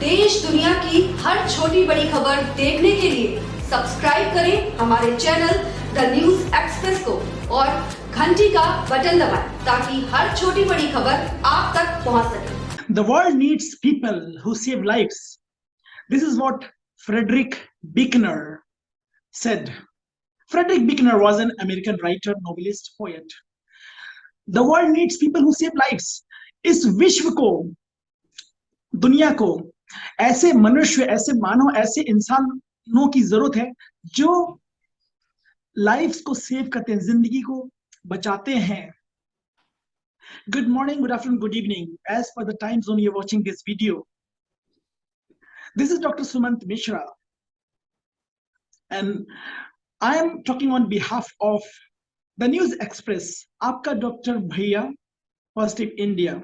देश दुनिया की हर छोटी बड़ी खबर देखने के लिए सब्सक्राइब करें हमारे चैनल द न्यूज एक्सप्रेस को और घंटी का बटन दबाएं ताकि हर छोटी बड़ी खबर आप तक पहुंच सके। The world needs people who save lives. This is what Frederick Buechner said. Frederick Buechner was an American writer, novelist, poet. The world needs people who save lives. इस विश्व को, दुनिया को ऐसे मनुष्य, ऐसे मानव, ऐसे इंसानों की जरूरत है जो लाइफ्स को सेव करते हैं, जिंदगी को बचाते हैं. Good morning, good afternoon, good evening. As per the time zone you're watching this video, this is Dr. Sumant Mishra, and I am talking on behalf of the News Express, आपका doctor भैया, positive India.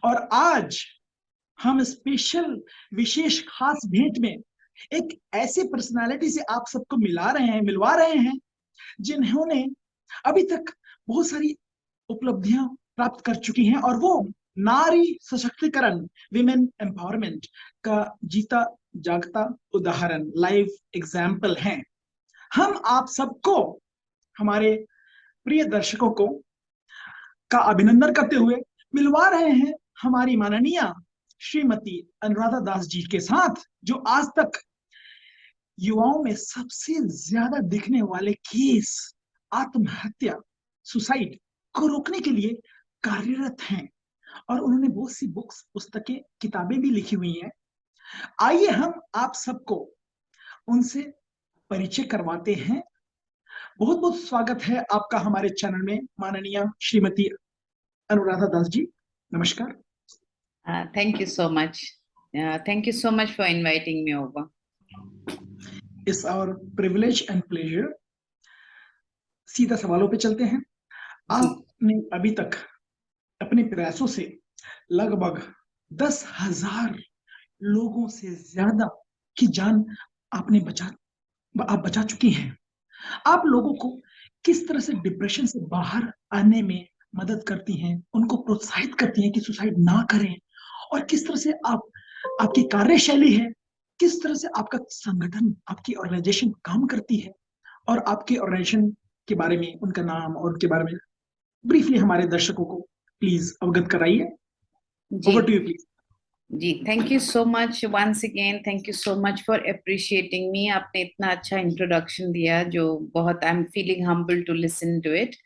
और आज हम special, विशेष, खास भेंट में एक ऐसे पर्सनालिटी से आप सबको मिलवा रहे हैं जिन्होंने अभी तक बहुत सारी उपलब्धियां प्राप्त कर चुकी हैं और वो नारी सशक्तिकरण, विमेन एम्पावरमेंट का जीता जागता उदाहरण, लाइव एग्जाम्पल हैं. हम आप सबको, हमारे प्रिय दर्शकों को का अभिनंदन करते हुए मिलवा रहे हैं हमारी माननीय श्रीमती अनुराधा दास जी के साथ, जो आज तक युवाओं में सबसे ज्यादा दिखने वाले केस, आत्महत्या, सुसाइड को रोकने के लिए कार्यरत हैं. और उन्होंने बहुत सी बुक्स, पुस्तकें, किताबें भी लिखी हुई हैं. आइए हम आप सबको उनसे परिचय करवाते हैं. बहुत बहुत स्वागत है आपका हमारे चैनल में, माननीय श्रीमती अनुराधा दास जी. नमस्कार. Thank you so much. Thank you so much for inviting me over. It's our privilege and pleasure. सीधा सवालों पे चलते हैं. आपने अभी तक अपने प्रयासों से लगभग 10,000 लोगों से ज्यादा की जान आप बचा चुकी हैं. आप लोगों को किस तरह से डिप्रेशन से बाहर आने में मदद करती हैं, उनको प्रोत्साहित करती हैं कि सुसाइड ना करें, और किस तरह से आपकी कार्यशैली है, किस तरह से आपका संगठन, आपकी ऑर्गेनाइजेशन काम करती है, और आपके ऑर्गेनाइजेशन के बारे में, उनका नाम और उनके बारे में ब्रीफली हमारे दर्शकों को प्लीज अवगत कराइए. Over to you please. जी, thank you so much once again. Thank you so much for appreciating me. आपने इतना अच्छा इंट्रोडक्शन दिया जो बहुत, I am feeling humble to listen to it.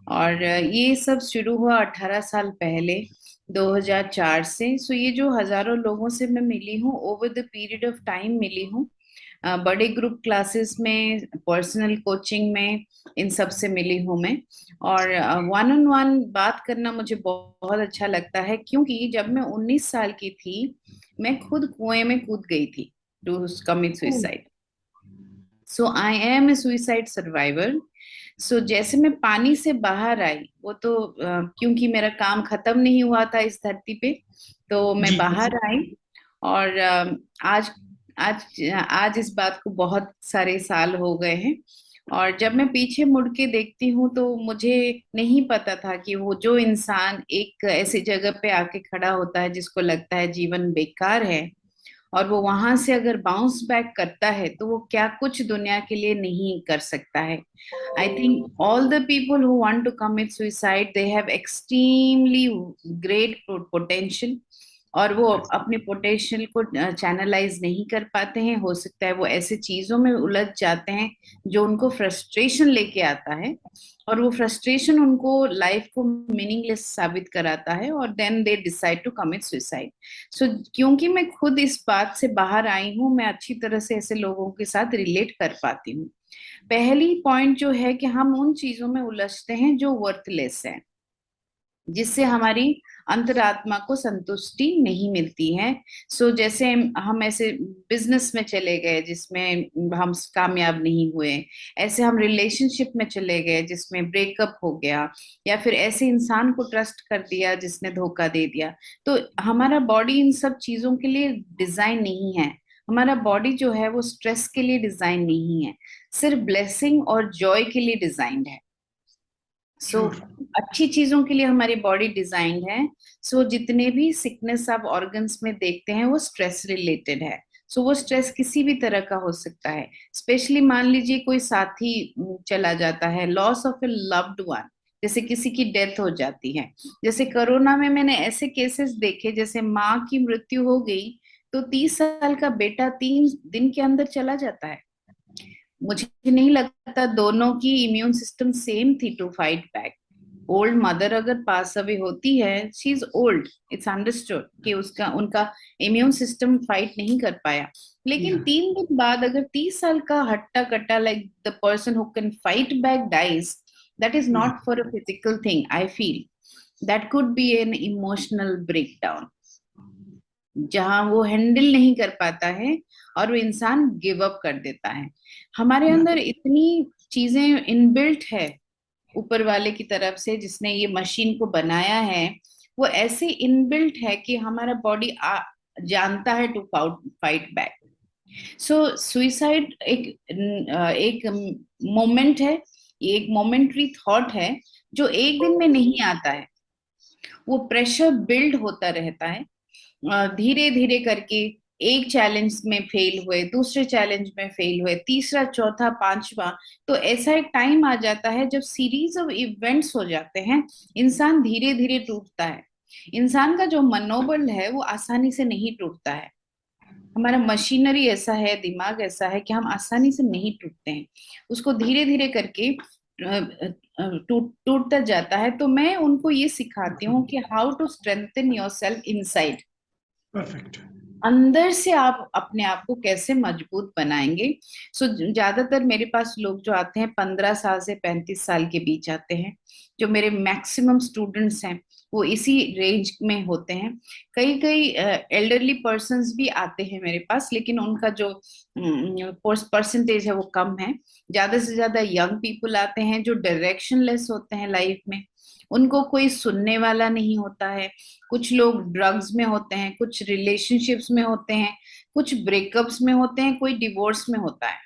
और ये सब शुरू हुआ 18 साल पहले, 2004 से. सो ये जो हजारों लोगों से मैं मिली हूँ, over the period of time मिली हूँ, बड़े ग्रुप क्लासेस में, पर्सनल कोचिंग में, इन सब से मिली हूँ मैं. और वन ऑन वन बात करना मुझे बहुत अच्छा लगता है, क्योंकि जब मैं 19 साल की थी, मैं खुद कुएं में कूद गई थी to commit suicide. So I am a suicide survivor. So जैसे मैं पानी से बाहर आई, वो तो क्योंकि मेरा काम खत्म नहीं हुआ था इस धरती पे, तो मैं बाहर आई. और आज आज आज इस बात को बहुत सारे साल हो गए हैं. और जब मैं पीछे मुड़ के देखती हूँ तो मुझे नहीं पता था कि वो जो इंसान एक ऐसी जगह पे आके खड़ा होता है जिसको लगता है जीवन बेकार है, और वो वहां से अगर बाउंस बैक करता है, तो वो क्या कुछ दुनिया के लिए नहीं कर सकता है. I think all the people who want to commit suicide, they have extremely great potential, और वो अपने पोटेंशियल को चैनलाइज नहीं कर पाते हैं. हो सकता है वो ऐसे चीजों में उलझ जाते हैं जो उनको फ्रस्ट्रेशन लेके आता है, और वो फ्रस्ट्रेशन उनको लाइफ को मीनिंगलेस साबित कराता है, और then they decide to commit suicide. So क्योंकि मैं खुद इस बात से बाहर आई हूँ, मैं अच्छी तरह से ऐसे लोगों के साथ रिलेट कर पाती हूँ. पहली पॉइंट जो है कि हम उन चीजों में उलझते हैं जो वर्थलेस है, जिससे हमारी अंतरात्मा को संतुष्टि नहीं मिलती है. सो जैसे हम ऐसे बिजनेस में चले गए जिसमें हम कामयाब नहीं हुए, ऐसे हम रिलेशनशिप में चले गए जिसमें ब्रेकअप हो गया, या फिर ऐसे इंसान को ट्रस्ट कर दिया जिसने धोखा दे दिया. तो हमारा बॉडी इन सब चीजों के लिए डिजाइन नहीं है. हमारा बॉडी जो है वो स्ट्रेस के लिए डिजाइन नहीं है, सिर्फ ब्लेसिंग और जॉय के लिए डिजाइंड है. सो अच्छी चीजों के लिए हमारी बॉडी डिजाइंड है। सो जितने भी सिकनेस आप ऑर्गन्स में देखते हैं वो स्ट्रेस रिलेटेड है। सो वो स्ट्रेस किसी भी तरह का हो सकता है। स्पेशली मान लीजिए कोई साथी चला जाता है, loss of A loved one, जैसे किसी की डेथ हो जाती है। जैसे कोरोना में मैंने ऐसे केसेस देखे, जैसे माँ की मृत्यु हो गई तो 30 साल का बेटा 3 दिन के अंदर चला जाता है। मुझे नहीं लगता दोनों की इम्यून सिस्टम सेम थी to fight back. Old mother अगर पास अवे होती है, she is old, it's understood कि उसका उनका इम्यून सिस्टम फाइट नहीं कर पाया। लेकिन Yeah. 3 दिन बाद अगर 30 साल का हट्टा कट्टा, like the person who can fight back dies, that is Yeah. Not for a physical thing. I feel that could be an emotional breakdown, जहां वो हैंडल नहीं कर पाता है और वो इंसान गिव अप कर देता है। हमारे Yeah. अंदर इतनी चीजें इनबिल्ट है ऊपर वाले की तरफ से, जिसने ये मशीन को बनाया है, वो ऐसे इनबिल्ट है कि हमारा बॉडी जानता है to fight back. So suicide एक मोमेंट है, ये एक मोमेंट्री थॉट है जो एक दिन में नहीं आता है। वो प्रेशर बिल्ड होता रहता है, धीरे धीरे करके। एक चैलेंज में फेल हुए, दूसरे चैलेंज में फेल हुए, तीसरा, चौथा, पांचवा, तो ऐसा एक टाइम आ जाता है जब सीरीज ऑफ इवेंट्स हो जाते हैं, इंसान धीरे धीरे टूटता है। इंसान का जो मनोबल है वो आसानी से नहीं टूटता है। हमारा मशीनरी ऐसा है, दिमाग ऐसा है कि हम आसानी से नहीं टूटते हैं, उसको धीरे धीरे करके टूटता जाता है। तो मैं उनको ये सिखाती हूँ कि how to strengthen yourself inside. Perfect. अंदर से आप अपने आप को कैसे मजबूत बनाएंगे। सो ज्यादातर मेरे पास लोग जो आते हैं 15 साल से 35 साल के बीच आते हैं। जो मेरे मैक्सिमम स्टूडेंट्स हैं वो इसी रेंज में होते हैं। कई कई एल्डरली पर्सन्स भी आते हैं मेरे पास, लेकिन उनका जो परसेंटेज है वो कम है। ज्यादा से ज्यादा यंग पीपल आते हैं जो डायरेक्शनलेस होते हैं लाइफ में, उनको कोई सुनने वाला नहीं होता है। कुछ लोग ड्रग्स में होते हैं, कुछ रिलेशनशिप्स में होते हैं, कुछ ब्रेकअप्स में होते हैं, कोई डिवोर्स में होता है।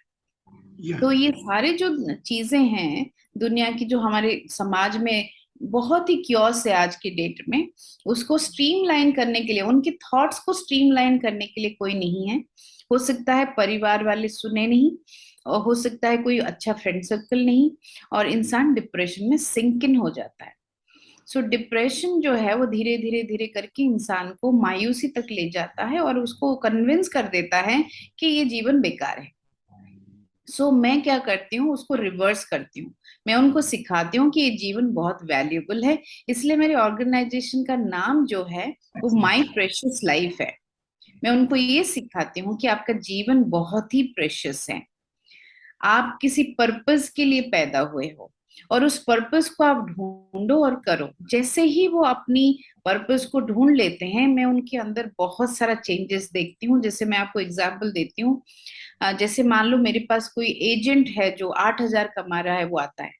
Yeah. तो ये सारे जो चीजें हैं दुनिया की, जो हमारे समाज में बहुत ही क्योस है आज की डेट में, उसको स्ट्रीमलाइन करने के लिए, उनके थॉट्स को स्ट्रीमलाइन करने के लिए कोई नहीं है। हो सकता है परिवार वाले सुने नहीं, और हो सकता है कोई अच्छा फ्रेंड सर्कल नहीं, और इंसान डिप्रेशन में सिंक इन हो जाता है। सो डिप्रेशन जो है वो धीरे धीरे धीरे करके इंसान को मायूसी तक ले जाता है और उसको कन्विंस कर देता है कि ये जीवन बेकार है। सो मैं क्या करती हूँ, उसको रिवर्स करती हूँ। मैं उनको सिखाती हूँ कि ये जीवन बहुत वैल्यूएबल है। इसलिए मेरे ऑर्गेनाइजेशन का नाम जो है वो माई प्रेशियस लाइफ है। मैं उनको ये सिखाती हूँ कि आपका जीवन बहुत ही प्रेशियस है। आप किसी पर्पस के लिए पैदा हुए हो और उस पर्पस को आप ढूंढो और करो। जैसे ही वो अपनी पर्पस को ढूंढ लेते हैं, मैं उनके अंदर बहुत सारा चेंजेस देखती हूँ। जैसे मैं आपको एग्जांपल देती हूँ, जैसे मान लो मेरे पास कोई एजेंट है जो 8,000 कमा रहा है, वो आता है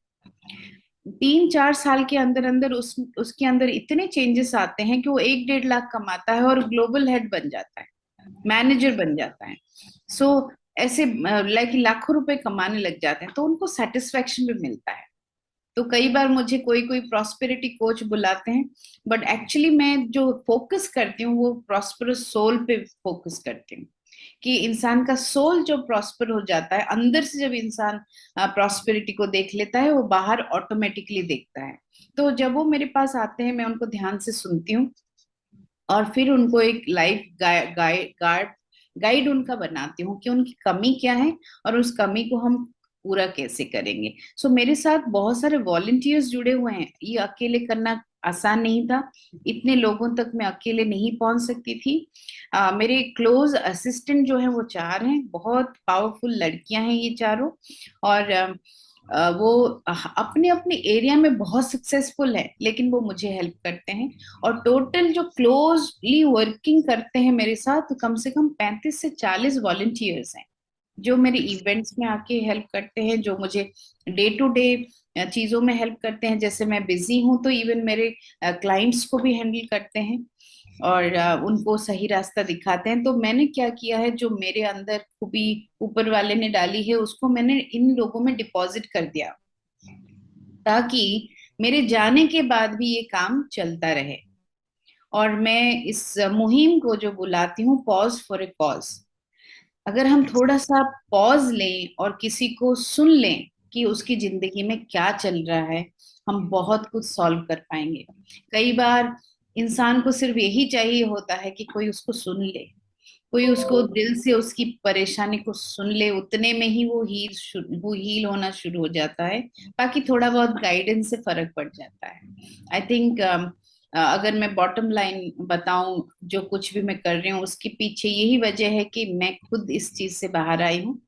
3-4 साल के अंदर अंदर उसके अंदर इतने चेंजेस आते हैं कि वो 1-1.5 लाख कमाता है और ग्लोबल हेड बन जाता है, मैनेजर बन जाता है। सो ऐसे लाइक लाखों रुपए कमाने लग जाते हैं, तो उनको सेटिस्फेक्शन भी मिलता है। तो कई बार मुझे कोई कोई प्रॉस्पेरिटी कोच बुलाते हैं, बट एक्चुअली मैं जो फोकस करती हूँ वो प्रॉस्परस सोल पे फोकस करती हूँ, कि इंसान का सोल जो प्रॉस्पर हो जाता है, अंदर से जब इंसान प्रॉस्पेरिटी को देख लेता है, वो बाहर ऑटोमेटिकली देखता है। तो जब वो मेरे पास आते हैं, मैं उनको ध्यान से सुनती हूँ और फिर उनको एक लाइफ गाइड उनका बनाती हूँ कि उनकी कमी क्या है और उस कमी को हम पूरा कैसे करेंगे। सो मेरे साथ बहुत सारे वॉलंटियर्स जुड़े हुए हैं। ये अकेले करना आसान नहीं था, इतने लोगों तक मैं अकेले नहीं पहुंच सकती थी। मेरे क्लोज असिस्टेंट जो है वो 4 हैं, बहुत पावरफुल लड़कियां हैं ये चारों। और वो अपने अपने एरिया में बहुत सक्सेसफुल है, लेकिन वो मुझे हेल्प करते हैं। और टोटल जो क्लोजली वर्किंग करते हैं मेरे साथ, तो कम से कम 35 से 40 वॉलंटियर्स हैं जो मेरे इवेंट्स में आके हेल्प करते हैं, जो मुझे डे टू डे चीजों में हेल्प करते हैं। जैसे मैं बिजी हूं तो इवन मेरे क्लाइंट्स को भी हैंडल करते हैं और उनको सही रास्ता दिखाते हैं। तो मैंने क्या किया है, जो मेरे अंदर खूबी ऊपर वाले ने डाली है, उसको मैंने इन लोगों में डिपॉजिट कर दिया, ताकि मेरे जाने के बाद भी ये काम चलता रहे। और मैं इस मुहिम को जो बुलाती हूँ पॉज फॉर ए कॉज। अगर हम थोड़ा सा पॉज लें और किसी को सुन लें कि उसकी जिंदगी में क्या चल रहा है, हम बहुत कुछ सॉल्व कर पाएंगे। कई बार इंसान को सिर्फ यही चाहिए होता है कि कोई उसको सुन ले, कोई उसको दिल से उसकी परेशानी को सुन ले, उतने में ही वो हील होना शुरू हो जाता है। बाकी थोड़ा बहुत गाइडेंस से फर्क पड़ जाता है। आई थिंक अगर मैं बॉटम लाइन बताऊं, जो कुछ भी मैं कर रही हूँ उसके पीछे यही वजह है कि मैं खुद इस चीज से बाहर आई हूँ।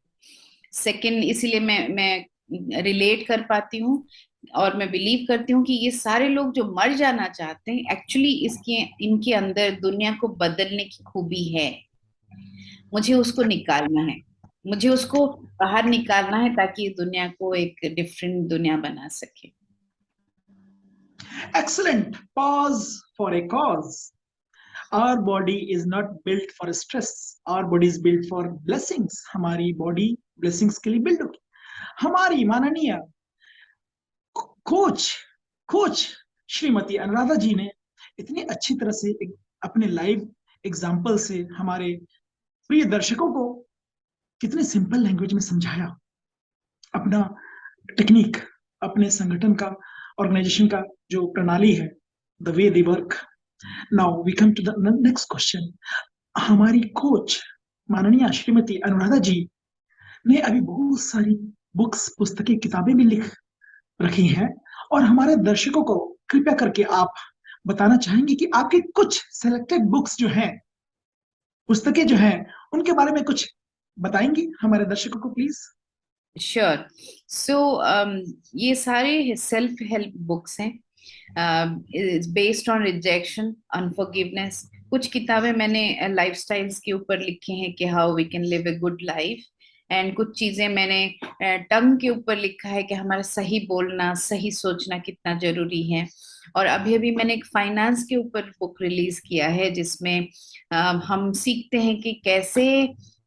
सेकंड, इसीलिए मैं रिलेट कर पाती हूँ। और मैं बिलीव करती हूँ कि ये सारे लोग जो मर जाना चाहते हैं, एक्चुअली इसके इनके अंदर दुनिया को बदलने की खूबी है। मुझे उसको निकालना है, मुझे उसको बाहर निकालना है ताकि ये दुनिया को एक डिफरेंट दुनिया बना सके। Excellent. Pause for a cause. Our body is not built for stress. Our body is built for blessings. हमारी body blessings के लिए build होगी. हमारी माननीय कोच कोच श्रीमती अनुराधा जी ने इतनी अच्छी तरह से अपने लाइव एग्जाम्पल से हमारे प्रिय दर्शकों को कितने सिंपल लैंग्वेज में समझाया अपना टेक्निक, अपने संगठन का, ऑर्गेनाइजेशन का जो प्रणाली है, the way they work. Now we come to the next question. हमारी कोच माननीय श्रीमती अनुराधा जी ने अभी बहुत सारी बुक्स, पुस्तकें, किताबें भी लिख रखी हैं और हमारे दर्शकों को कृपया करके आप बताना चाहेंगे कि आपके कुछ सेलेक्टेड बुक्स जो हैं, पुस्तकें जो हैं, उनके बारे में कुछ बताएंगी हमारे दर्शकों को प्लीज. श्योर. सो ये सारे सेल्फ हेल्प बुक्स हैं, बेस्ड ऑन रिजेक्शन, अनफॉरगिवनेस. कुछ किताबें मैंने लाइफस्टाइल्स के ऊपर लिखी हैं कि how we can live a good life. And कुछ चीजें मैंने टंग के ऊपर लिखा है कि हमारा सही बोलना, सही सोचना कितना जरूरी है. और अभी अभी मैंने एक फाइनेंस के ऊपर बुक रिलीज किया है जिसमें हम सीखते हैं कि कैसे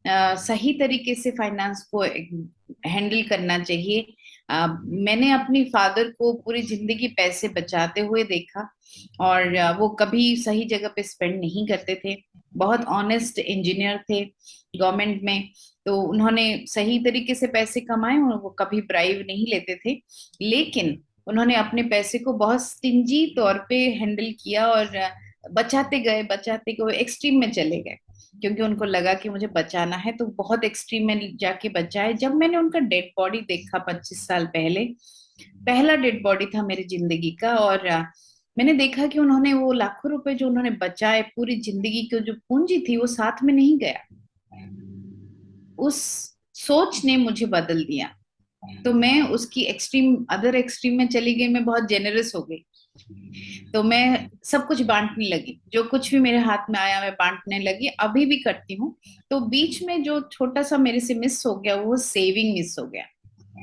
सही तरीके से फाइनेंस को हैंडल करना चाहिए. मैंने अपनी फादर को पूरी जिंदगी पैसे बचाते हुए देखा और वो कभी सही जगह पे स्पेंड नहीं करते थे. बहुत ऑनेस्ट इंजीनियर थे गवर्नमेंट में, तो उन्होंने सही तरीके से पैसे कमाए और वो कभी ब्राइब नहीं लेते थे. लेकिन उन्होंने अपने पैसे को बहुत स्टिंजी तौर पे हैंडल किया और बचाते गए एक्सट्रीम में चले गए, क्योंकि उनको लगा कि मुझे बचाना है तो बहुत एक्सट्रीम में जाके बचाए. जब मैंने उनका डेड बॉडी देखा 25 साल पहले, पहला डेड बॉडी था मेरी जिंदगी का, और मैंने देखा कि उन्होंने वो लाखों रुपए जो उन्होंने बचाए, पूरी जिंदगी की जो पूंजी थी वो साथ में नहीं गया. उस सोच ने मुझे बदल दिया. तो मैं उसकी अदर एक्सट्रीम में चली गई. मैं बहुत जेनरस हो गई, तो मैं सब कुछ बांटने लगी. जो कुछ भी मेरे हाथ में आया मैं बांटने लगी, अभी भी करती हूँ. तो बीच में जो छोटा सा मेरे से मिस हो गया वो सेविंग मिस हो गया.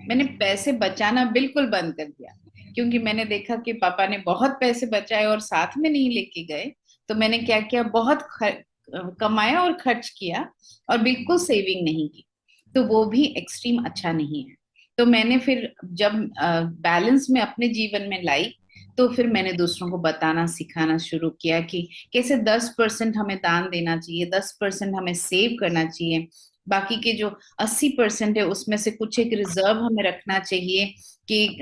मैंने पैसे बचाना बिल्कुल बंद कर दिया, क्योंकि मैंने देखा कि पापा ने बहुत पैसे बचाए और साथ में नहीं लेके गए. तो मैंने क्या किया, बहुत कमाया और खर्च किया और बिल्कुल सेविंग नहीं की. तो वो भी एक्सट्रीम अच्छा नहीं है. तो मैंने फिर जब बैलेंस में अपने जीवन में लाई, तो फिर मैंने दूसरों को बताना सिखाना शुरू किया कि कैसे 10% हमें दान देना चाहिए, 10% हमें सेव करना चाहिए, बाकी के जो 80% है उसमें से कुछ एक रिजर्व हमें रखना चाहिए कि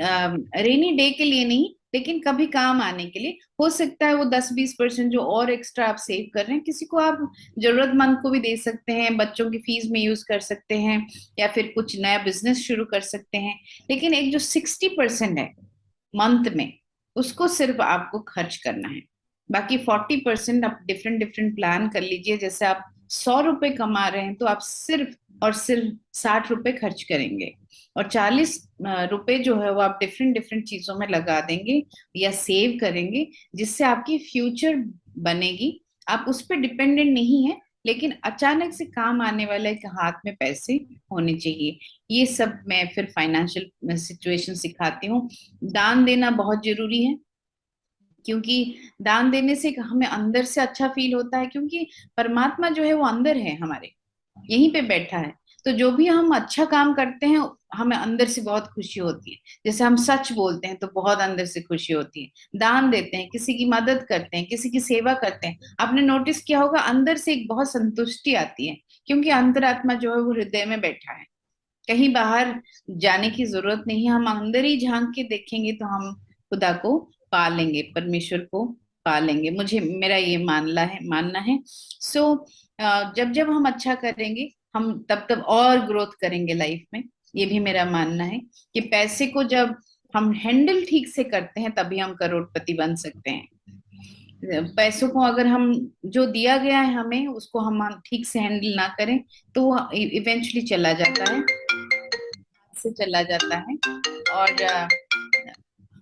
रेनी डे के लिए नहीं, लेकिन कभी काम आने के लिए. हो सकता है वो 10-20% जो और एक्स्ट्रा आप सेव कर रहे हैं, किसी को आप जरूरतमंद को भी दे सकते हैं, बच्चों की फीस में यूज कर सकते हैं, या फिर कुछ नया बिजनेस शुरू कर सकते हैं. लेकिन एक जो 60% है मंथ में, उसको सिर्फ आपको खर्च करना है. बाकी 40% आप डिफरेंट डिफरेंट प्लान कर लीजिए. जैसे आप 100 रुपए कमा रहे हैं तो आप सिर्फ और सिर्फ 60 रुपए खर्च करेंगे, और 40 रुपए जो है वो आप डिफरेंट डिफरेंट चीजों में लगा देंगे या सेव करेंगे, जिससे आपकी फ्यूचर बनेगी. आप उस पर डिपेंडेंट नहीं है, लेकिन अचानक से काम आने वाला एक हाथ में पैसे होने चाहिए. ये सब मैं फिर फाइनेंशियल सिचुएशन सिखाती हूँ. दान देना बहुत जरूरी है, क्योंकि दान देने से हमें अंदर से अच्छा फील होता है, क्योंकि परमात्मा जो है वो अंदर है हमारे, यहीं पे बैठा है. तो जो भी हम अच्छा काम करते हैं हमें अंदर से बहुत खुशी होती है। जैसे हम सच बोलते हैं तो बहुत अंदर से खुशी होती है, दान देते हैं, किसी की मदद करते हैं, किसी की सेवा करते हैं, आपने नोटिस किया होगा अंदर से एक बहुत संतुष्टि आती है, क्योंकि अंतरात्मा जो है वो हृदय में बैठा है, कहीं बाहर जाने की जरूरत नहीं है। हम अंदर ही झांक के देखेंगे तो हम खुदा को पा लेंगे, परमेश्वर को पा लेंगे। मुझे मेरा ये मानना है। सो जब जब हम अच्छा करेंगे हम तब तब और ग्रोथ करेंगे लाइफ में। ये भी मेरा मानना है कि पैसे को जब हम हैंडल ठीक से करते हैं तभी हम करोड़पति बन सकते हैं। पैसों को अगर हम जो दिया गया है हमें उसको हम ठीक से हैंडल ना करें तो वो इवेंचुअली चला जाता है, से चला जाता है। और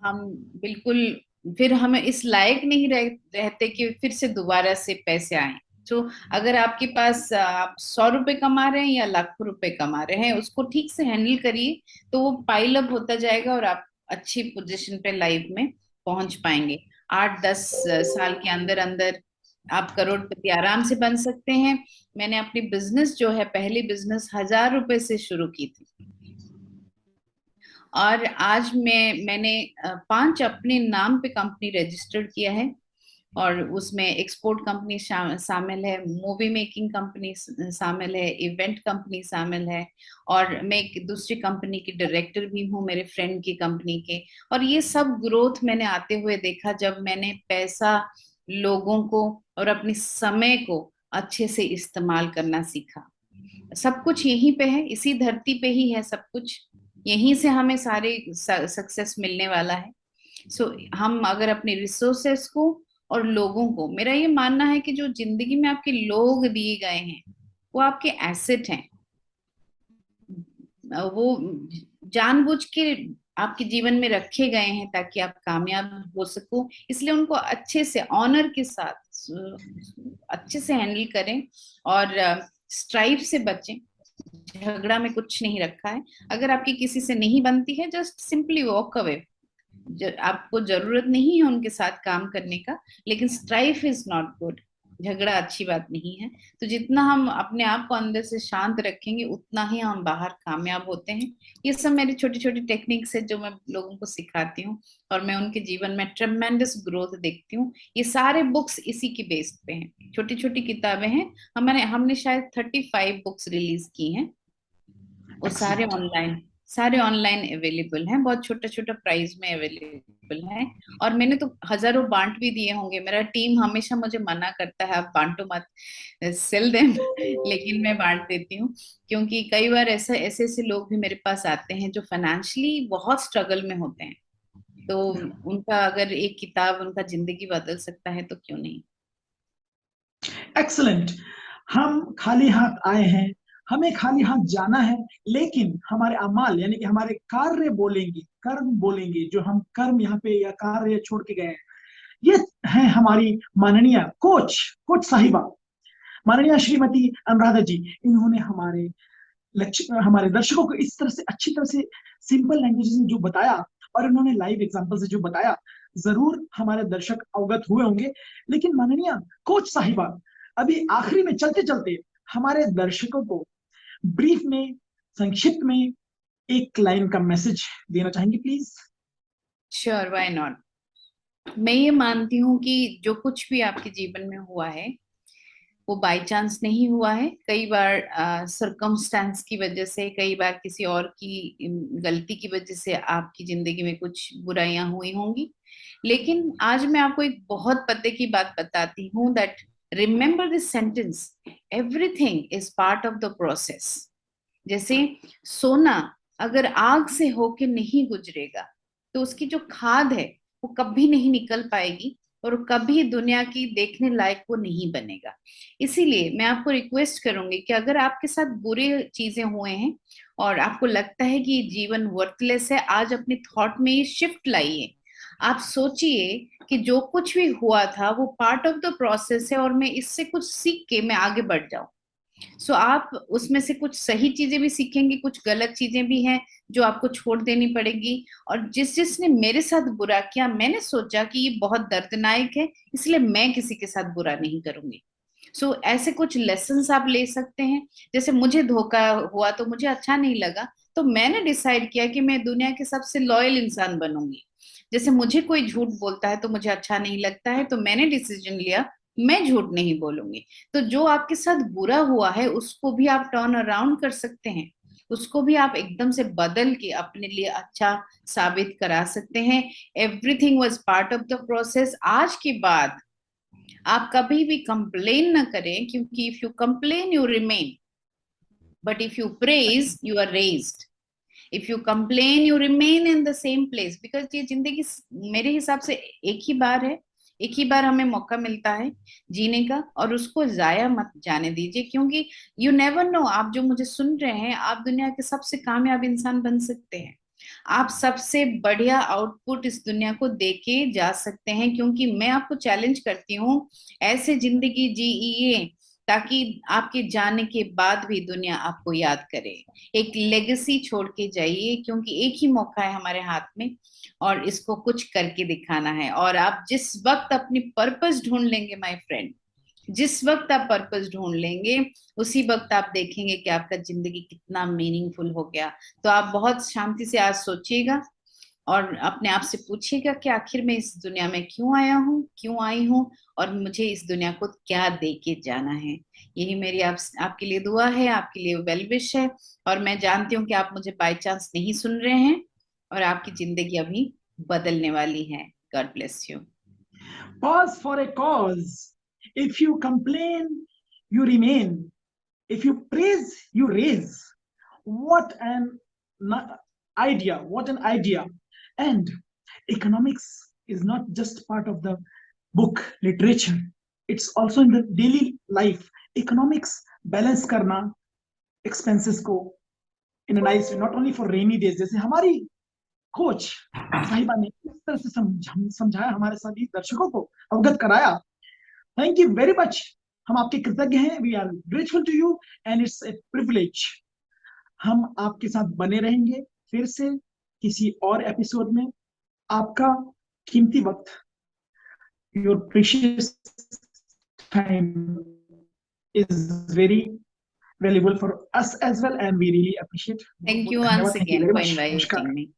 हम बिल्कुल फिर हमें इस लायक नहीं रहते कि फिर से दोबारा से पैसे आए। तो अगर आपके पास आप 100 रुपए कमा रहे हैं या लाखों रुपए कमा रहे हैं, उसको ठीक से हैंडल करिए तो वो पाइल अप होता जाएगा और आप अच्छी पोजीशन पे लाइफ में पहुंच पाएंगे। 8-10 साल के अंदर अंदर आप करोड़पति आराम से बन सकते हैं। मैंने अपनी बिजनेस जो है, पहली बिजनेस 1000 रुपए से शुरू की थी और आज मैंने 5 अपने नाम पे कंपनी रजिस्टर्ड किया है और उसमें एक्सपोर्ट कंपनी शामिल है, मूवी मेकिंग कंपनी शामिल है, इवेंट कंपनी शामिल है और मैं एक दूसरी कंपनी की डायरेक्टर भी हूँ मेरे फ्रेंड की कंपनी के। और ये सब ग्रोथ मैंने आते हुए देखा जब मैंने पैसा, लोगों को और अपने समय को अच्छे से इस्तेमाल करना सीखा। सब कुछ यहीं पे है, इसी धरती पे ही है सब कुछ, यहीं से हमें सारे सक्सेस मिलने वाला है। सो हम अगर अपने रिसोर्सेस को और लोगों को, मेरा ये मानना है कि जो जिंदगी में आपके लोग दिए गए हैं वो आपके एसेट हैं, वो जानबूझ के आपके जीवन में रखे गए हैं ताकि आप कामयाब हो सको। इसलिए उनको अच्छे से ऑनर के साथ अच्छे से हैंडल करें और स्ट्राइफ से बचें। झगड़ा में कुछ नहीं रखा है, अगर आपकी किसी से नहीं बनती है जस्ट सिंपली वॉक अवे। आपको जरूरत नहीं है उनके साथ काम करने का, लेकिन स्ट्राइफ इज नॉट गुड, झगड़ा अच्छी बात नहीं है। तो जितना हम अपने आप को अंदर से शांत रखेंगे उतना ही हम बाहर कामयाब होते हैं। ये सब मेरी छोटी छोटी टेक्निक्स है जो मैं लोगों को सिखाती हूँ और मैं उनके जीवन में ट्रेमेंडस ग्रोथ देखती हूँ। ये सारे बुक्स इसी की बेस पे हैं, छोटी छोटी किताबें हैं। हमने शायद 35 बुक्स रिलीज की हैं और सारे ऑनलाइन अवेलेबल हैं, बहुत छोटा छोटा प्राइस में अवेलेबल हैं। और मैंने तो हजारों बांट भी दिए होंगे। मेरा टीम हमेशा मुझे मना करता है आप बांटो मत, सेल देम लेकिन मैं बांट देती हूँ, क्योंकि कई बार ऐसे ऐसे लोग भी मेरे पास आते हैं जो फाइनेंशियली बहुत स्ट्रगल में होते हैं, तो उनका अगर एक किताब उनका जिंदगी बदल सकता है तो क्यों नहीं। एक्सलेंट। हम खाली हाथ आए हैं, हमें खाली हाथ जाना है, लेकिन हमारे अमाल यानी कि हमारे कार्य बोलेंगे, कर्म बोलेंगे, जो हम कर्म यहाँ पे या कार्य छोड़ के गए हैं, ये है हमारी माननीय कोच साहिबा, माननीय श्रीमती अनुराधा जी। इन्होंने हमारे दर्शकों को इस तरह से अच्छी तरह से सिंपल लैंग्वेज में जो बताया और इन्होंने लाइव एग्जांपल से जो बताया, जरूर हमारे दर्शक अवगत हुए होंगे। लेकिन माननीय कोच साहिबा, अभी आखिरी में चलते चलते हमारे दर्शकों को ब्रीफ में, संक्षिप्त में एक लाइन का मैसेज देना चाहेंगे प्लीज? Sure, why not. मैं ये मानती हूँ कि जो कुछ भी आपके जीवन में हुआ है वो बाय चांस नहीं हुआ है। कई बार सरकमस्टेंस की वजह से, कई बार किसी और की गलती की वजह से आपकी जिंदगी में कुछ बुराइयां हुई होंगी। लेकिन आज मैं आपको एक बहुत पते की बात बताती हूँ, that remember this sentence, everything is part of the process. जैसे सोना अगर आग से होके नहीं गुजरेगा तो उसकी जो खाद है वो कभी नहीं निकल पाएगी और कभी दुनिया की देखने लायक वो नहीं बनेगा। इसीलिए मैं आपको रिक्वेस्ट करूंगी कि अगर आपके साथ बुरी चीजें हुए हैं और आपको लगता है कि जीवन वर्थलेस है, आज अपने थॉट में ये शिफ्ट लाइए। आप सोचिए कि जो कुछ भी हुआ था वो पार्ट ऑफ द प्रोसेस है और मैं इससे कुछ सीख के मैं आगे बढ़ जाऊं। सो आप उसमें से कुछ सही चीजें भी सीखेंगे, कुछ गलत चीजें भी हैं जो आपको छोड़ देनी पड़ेगी। और जिसने मेरे साथ बुरा किया, मैंने सोचा कि ये बहुत दर्दनाक है, इसलिए मैं किसी के साथ बुरा नहीं करूंगी। सो ऐसे कुछ लेसन्स आप ले सकते हैं। जैसे मुझे धोखा हुआ तो मुझे अच्छा नहीं लगा, तो मैंने डिसाइड किया कि मैं दुनिया के सबसे लॉयल इंसान बनूंगी। जैसे मुझे कोई झूठ बोलता है तो मुझे अच्छा नहीं लगता है, तो मैंने डिसीजन लिया मैं झूठ नहीं बोलूंगी। तो जो आपके साथ बुरा हुआ है उसको भी आप टर्न अराउंड कर सकते हैं, उसको भी आप एकदम से बदल के अपने लिए अच्छा साबित करा सकते हैं। Everything was part of the process. आज के बाद आप कभी भी कंप्लेन ना करें, क्योंकि if you complain you remain, but if you praise you are raised. If you complain you remain in the same place, because ये जिंदगी मेरे हिसाब से एक ही बार है, एक ही बार हमें मौका मिलता है जीने का, और उसको जाया मत जाने दीजिए। क्योंकि यू नेवर नो, आप जो मुझे सुन रहे हैं आप दुनिया के सबसे कामयाब इंसान बन सकते हैं, आप सबसे बढ़िया आउटपुट इस दुनिया को देके जा सकते हैं। क्योंकि मैं आपको चैलेंज करती हूँ, ऐसे जिंदगी जीइए ताकि आपके जाने के बाद भी दुनिया आपको याद करे, एक लेगेसी छोड़ के जाइए, क्योंकि एक ही मौका है हमारे हाथ में और इसको कुछ करके दिखाना है। और आप जिस वक्त अपनी पर्पस ढूंढ लेंगे माय फ्रेंड, जिस वक्त आप पर्पस ढूंढ लेंगे उसी वक्त आप देखेंगे कि आपका जिंदगी कितना मीनिंगफुल हो गया। तो आप बहुत शांति से आज सोचिएगा और अपने आप से पूछिएगा कि आखिर मैं इस दुनिया में क्यों आया हूँ, क्यों आई हूँ, और मुझे इस दुनिया को क्या दे के जाना है। यही मेरी आपके लिए दुआ है, आपके लिए वेल विश है। और मैं जानती हूँ कि आप मुझे बाय चांस नहीं सुन रहे हैं और आपकी जिंदगी अभी बदलने वाली है। God bless you. Pause for a cause. If you complain, you remain. If you praise, you raise. What an idea! What an idea! And economics is not just part of the book literature. It's also in the daily life. Economics balance करना expenses को in a nice way, not only for rainy days. जैसे हमारी coach साहिबा ने इस तरह से समझाया, हमारे सभी दर्शकों को अवगत कराया। Thank you very much. हम आपके कृतज्ञ हैं। We are grateful to you and it's a privilege. हम आपके साथ बने रहेंगे फिर से किसी और एपिसोड में। आपका कीमती वक्त, your precious time is very valuable for us as well, and we really appreciate. Thank you once again for inviting me.